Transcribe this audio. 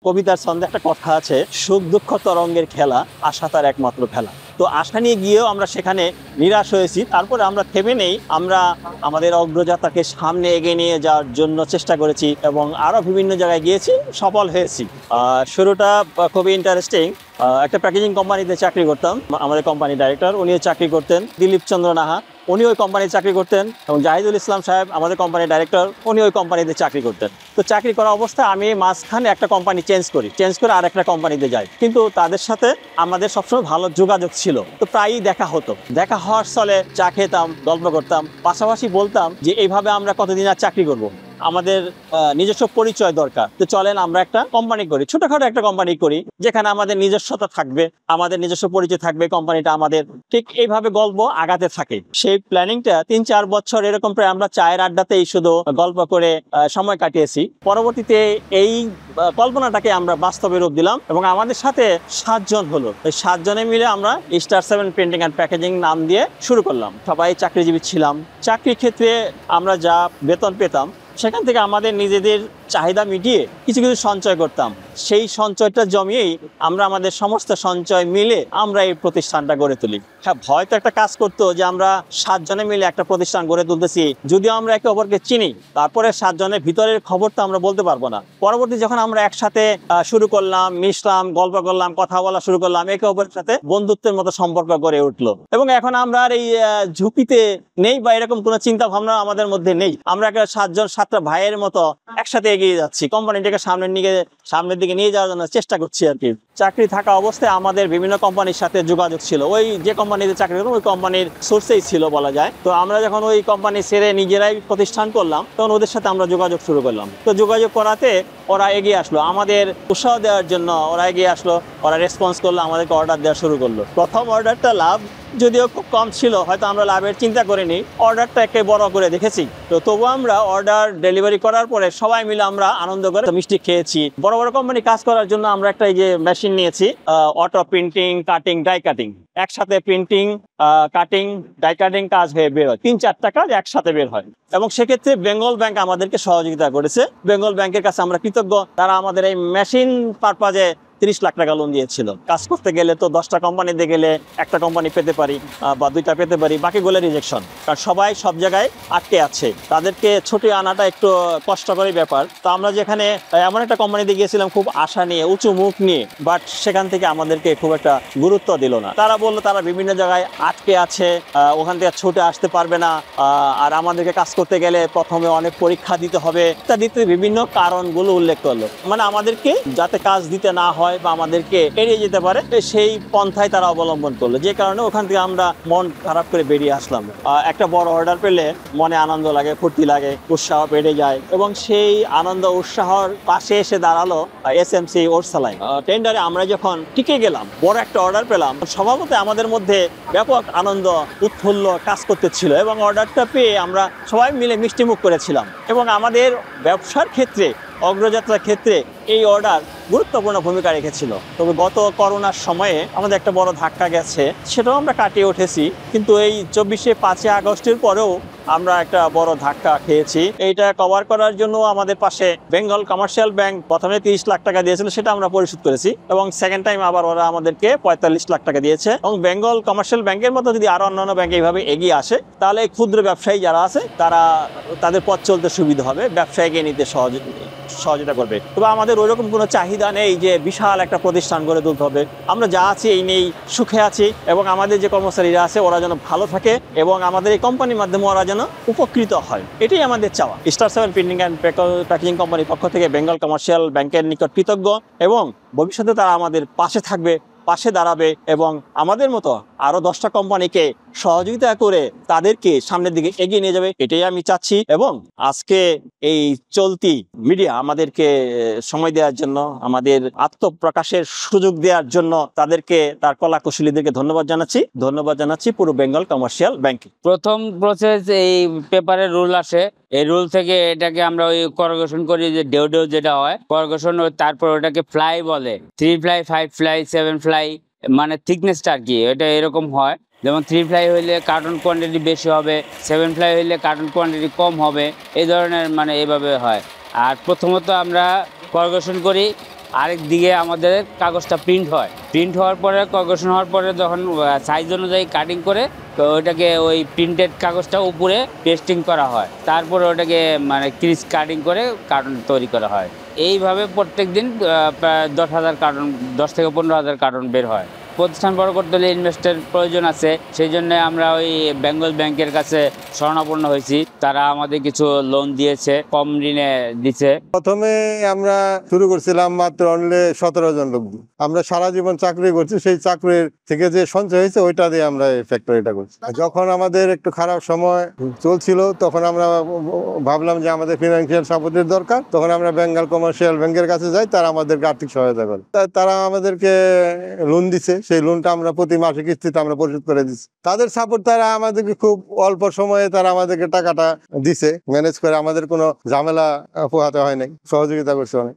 কবিতার ছন্দে একটা কথা আছে, সুখ দুঃখ তরঙ্গের খেলা, আশা তার একমাত্র খেলা। তো আশা নিয়ে গিয়েও আমরা সেখানে নিরাশ হয়েছি, তারপরে আমরা থেমে নেই, আমরা আমাদের অগ্রযাত্রাকে সামনে এগিয়ে নিয়ে যাওয়ার জন্য চেষ্টা করেছি এবং আরো বিভিন্ন জায়গায় গিয়েছি, সফল হয়েছি। শুরুটা খুবই ইন্টারেস্টিং। একটা প্যাকেজিং কোম্পানিতে চাকরি করতাম, আমাদের কোম্পানি ডাইরেক্টর উনিও চাকরি করতেন, দিলীপ চন্দ্র নাহা উনি ওই কোম্পানিতে চাকরি করতেন, এবং জাহিদুল ইসলাম সাহেব আমাদের কোম্পানির ডাইরেক্টর উনি ওই কোম্পানিতে চাকরি করতেন। তো চাকরি করা অবস্থায় আমি মাঝখানে একটা কোম্পানি চেঞ্জ করে আর একটা কোম্পানিতে যাই, কিন্তু তাদের সাথে আমাদের সবসময় ভালো যোগাযোগ ছিল, তো প্রায়ই দেখা হতো। দেখা হওয়ার ফলে চা খেতাম, গল্প করতাম, পাশাপাশি বলতাম যে এইভাবে আমরা কতদিন আর চাকরি করব, আমাদের নিজস্ব পরিচয় দরকার, তো চলেন আমরা একটা কোম্পানি করি, ছোটখাটো একটা কোম্পানি করি যেখানে আমাদের নিজস্বতা থাকবে, আমাদের নিজস্ব পরিচয় থাকবে, কোম্পানিটা আমাদের। ঠিক এইভাবে গল্প আগাতে থাকে। সেই প্ল্যানিংটা 3-4 বছর এরকম প্রায় আমরা চায়ের আড্ডাতেই শুধু গল্প করে সময় কাটিয়েছি। পরবর্তীতে এই কল্পনাটাকে আমরা বাস্তবে রূপ দিলাম এবং আমাদের সাথে 7 জন হলো। এই 7 জনে মিলে আমরা স্টার 7 প্রিন্টিং অ্যান্ড প্যাকেজিং নাম দিয়ে শুরু করলাম। সবাই চাকরিজীবী ছিলাম। চাকরির ক্ষেত্রে আমরা যা বেতন পেতাম সেখান থেকে আমাদের নিজেদের চাহিদা মিটিয়ে কিছু কিছু সঞ্চয় করতাম। সেই সঞ্চয়টা জমিয়েই আমরা আমাদের সমস্ত সঞ্চয় মিলে আমরা এই প্রতিষ্ঠানটা গড়ে তুলি। হ্যাঁ, ভয় তো একটা কাজ করতো যে আমরা 7 জনে মিলে একটা প্রতিষ্ঠান গড়ে তুলতেছি, যদিও আমরা একে অপরকে চিনি, তারপরে 7 জনের ভিতরের খবরটা আমরা বলতে পারবো না। পরবর্তী যখন আমরা একসাথে শুরু করলাম, মিশলাম, গল্প করলাম, কথা বলা শুরু করলাম, একে অপরের সাথে বন্ধুত্বের মতো সম্পর্ক গড়ে উঠলো। এবং এখন আমরা আর এই ঝুঁকিতে নেই বা এরকম কোনো চিন্তা ভাবনা আমাদের মধ্যে নেই। আমরা একটা 7টা ভাইয়ের মতো একসাথে এগিয়ে যাচ্ছি, কোম্পানিটাকে সামনের দিকে নিয়ে যাওয়ার জন্য চেষ্টা করছি আর কি। চাকরি থাকা অবস্থায় আমাদের বিভিন্ন কোম্পানির সাথে যোগাযোগ ছিল। ওই যে কোম্পানিতে চাকরি করতাম ওই কোম্পানির সোর্সেই ছিল বলা যায়। তো আমরা যখন ওই কোম্পানি ছেড়ে নিজেরাই প্রতিষ্ঠান করলাম তখন ওদের সাথে আমরা যোগাযোগ শুরু করলাম। তো যোগাযোগ করাতে ওরা এগিয়ে আসলো, আমাদের উৎসাহ দেওয়ার জন্য ওরা এগিয়ে আসলো, ওরা রেসপন্স করলো, আমাদেরকে অর্ডার দেওয়া শুরু করলো। প্রথম অর্ডারটা লাভ যদিও খুব কম ছিল, হয়তো আমরা লাভের চিন্তা করিনি, অর্ডারটা একে বড় করে দেখেছি। তো তবু আমরা অর্ডার ডেলিভারি করার পরে সবাই মিলে আমরা আনন্দ করে মিষ্টি খেয়েছি। বড় বড় কোম্পানি কাজ করার জন্য আমরা একটা এই যে মেশিন নিয়েছি, auto printing, cutting, die cutting, একসাথে প্রিন্টিং, কাটিং, ডাই কাটিং কাজ হয়ে বের হয়, 3-4টা কাজ একসাথে বের হয়। এবং সেক্ষেত্রে বেঙ্গল ব্যাংক আমাদেরকে সহযোগিতা করেছে। বেঙ্গল ব্যাংকের কাছে আমরা কৃতজ্ঞ, তারা আমাদের এই মেশিন পারপাজে 30 লাখ টাকা লোন দিয়েছিল। কাজ করতে গেলে তো 10টা কোম্পানিতে গেলে একটা কোম্পানি পেতে পারি বা 2টা পেতে পারি, বাকিগুলো রিজেকশন, কারণ সবাই সব জায়গায় আটকে আছে, তাদেরকে ছুটে আনাটা একটু কষ্টকরই ব্যাপার। তো আমরা যেখানে এমন একটা কোম্পানিতে গিয়েছিলাম খুব আশা নিয়ে, উঁচু মুখ নিয়ে, বাট সেখান থেকে আমাদেরকে খুব একটা গুরুত্ব দিল না। তারা বললো তারা বিভিন্ন জায়গায় আটকে আছে, ওখান থেকে ছুটে আসতে পারবে না, আর আমাদেরকে কাজ করতে গেলে প্রথমে অনেক পরীক্ষা দিতে হবে, তা দিতে বিভিন্ন কারণগুলো উল্লেখ করলো, মানে আমাদেরকে যাতে কাজ দিতে না হয় বা আমাদেরকে এড়িয়ে যেতে পারে সেই পন্থায় তারা অবলম্বন করলো, যে কারণে ওখান থেকে আমরা মন খারাপ করে বেরিয়ে আসলাম। একটা বড় অর্ডার পেলে মনে আনন্দ লাগে, ফুর্তি লাগে, উৎসাহ বেড়ে যায়, এবং সেই আনন্দ উৎসাহর পাশে এসে দাঁড়ালো এসএমসি ওরসালাইন টেন্ডারে। আমরা যখন টিকে গেলাম, বড় একটা অর্ডার পেলাম, স্বভাবতই আমাদের মধ্যে ব্যাপক আনন্দ উৎফুল্ল কাজ করতেছিল, এবং অর্ডারটা পেয়ে আমরা সবাই মিলে মিষ্টিমুখ করেছিলাম। এবং আমাদের ব্যবসার ক্ষেত্রে, অগ্রযাত্রার ক্ষেত্রে এই অর্ডার গুরুত্বপূর্ণ ভূমিকা রেখেছিল। তবে গত করোনার সময়ে আমাদের একটা বড় ধাক্কা গেছে, সেটাও আমরা কাটিয়ে উঠেছি, কিন্তু এই 5ই আগস্টের পরেও আমরা একটা বড় ধাক্কা খেয়েছি। এইটা কভার করার জন্য আমাদের পাশে বেঙ্গল কমার্শিয়াল ব্যাংক প্রথমে 30 লাখ টাকা দিয়েছিল, সেটা আমরা পরিশোধ করেছি, এবং সেকেন্ড টাইম আবার ওরা আমাদেরকে 45 লাখ টাকা দিয়েছে। এবং বেঙ্গল কমার্শিয়াল ব্যাংকের মতো যদি আরো অন্যান্য ব্যাংক এইভাবে এগিয়ে আসে, তাহলে ক্ষুদ্র ব্যবসায়ী যারা আছে তাদের পথ চলতে সুবিধা হবে, ব্যবসা এগিয়ে নিতে সহযোগিতা করবে। তবে আমাদের ওইরকম কোনো চাহিদা নেই যে বিশাল একটা প্রতিষ্ঠান গড়ে তুলতে হবে। আমরা যা আছি এই নিয়েই সুখে আছি, এবং আমাদের যে কর্মচারীরা আছে ওরা যেন ভালো থাকে, এবং আমাদের এই কোম্পানির মাধ্যমে ওরা যেন উপকৃত হয়, এটাই আমাদের চাওয়া। স্টার 7 প্রিন্টিং অ্যান্ড প্যাকেজিং কোম্পানির পক্ষ থেকে বেঙ্গল কমার্শিয়াল ব্যাংকের নিকট কৃতজ্ঞ, এবং ভবিষ্যতে তারা আমাদের পাশে থাকবে, পাশে দাঁড়াবে, এবং আমাদের মতো আরো 10টা কোম্পানিকে সহযোগিতা করে তাদেরকে সামনের দিকে এগিয়ে নিয়ে যাবে, এটাই আমি চাচ্ছি। এবং আজকে এই চলতি মিডিয়া আমাদেরকে সময় দেওয়ার জন্য, আমাদের আত্মপ্রকাশের সুযোগ দেওয়ার জন্য তাদেরকে, তার কলা কুশলীদেরকে ধন্যবাদ জানাচ্ছি পুরো বেঙ্গল কমার্শিয়াল ব্যাংকে। প্রথম প্রসেস এই পেপারের রুল আসে, এই রুল থেকে এটাকে আমরা ওই করগেশন করি, যে ডেউ যেটা হয় করগেশন, তারপর ওটাকে ফ্লাই বলে, 3 ফ্লাই, 5 ফ্লাই, 7 ফ্লাই, মানে থিকনেসটা আর কি, এটা এরকম হয়। যেমন 3 ফ্লাই হইলে কার্টন কোয়ান্টিটি বেশি হবে, 7 ফ্লাই হইলে কার্টন কোয়ান্টিটি কম হবে, এই ধরনের মানে এইভাবে হয়। আর প্রথমত আমরা করগেশন করি, আরেক দিকে আমাদের কাগজটা প্রিন্ট হয়, প্রিন্ট হওয়ার পরে কর্গেশন হওয়ার পরে যখন সাইজ অনুযায়ী কাটিং করে তো ওইটাকে ওই প্রিন্টেড কাগজটা উপরে পেস্টিং করা হয়, তারপরে ওটাকে মানে ক্রিজ কাটিং করে কার্টন তৈরি করা হয়। এইভাবে প্রত্যেক দিন প্রায় 10,000 কার্টন, 10 থেকে 15,000 কার্টন বের হয়। প্রতিষ্ঠান বড় করতে হলে ইনভেস্টের প্রয়োজন আছে, সেই জন্য আমরা ওই বেঙ্গল ব্যাংকের কাছে শরণাপন্ন হয়েছি। তারা আমাদের কিছু লোন দিয়েছে, কম ঋণে দিছে। প্রথমে আমরা শুরু করছিলাম মাত্র অনলি 17 জন লোক দিয়ে। আমরা সারা জীবন চাকরি করছি, সেই চাকরির থেকে যে সঞ্চয় হয়েছে ওইটা দিয়ে আমরা এই ফ্যাক্টরিটা করছি। যখন আমাদের একটু খারাপ সময় চলছিল তখন আমরা ভাবলাম যে আমাদের ফিনান্সিয়াল সাপোর্টের দরকার, তখন আমরা বেঙ্গল কমার্শিয়াল ব্যাংকের কাছে যাই, তারা আমাদেরকে আর্থিক সহায়তা করে। তারা আমাদেরকে লোন দিছে, সেই লোনটা আমরা প্রতি মাসে কিস্তিতে আমরা পরিশোধ করে দিচ্ছি। তাদের সাপোর্ট, তারা আমাদেরকে খুব অল্প সময়ে তারা আমাদেরকে টাকাটা দিছে ম্যানেজ করে, আমাদের কোনো ঝামেলা পোহাতে হয় নাই, সহযোগিতা করছে অনেক।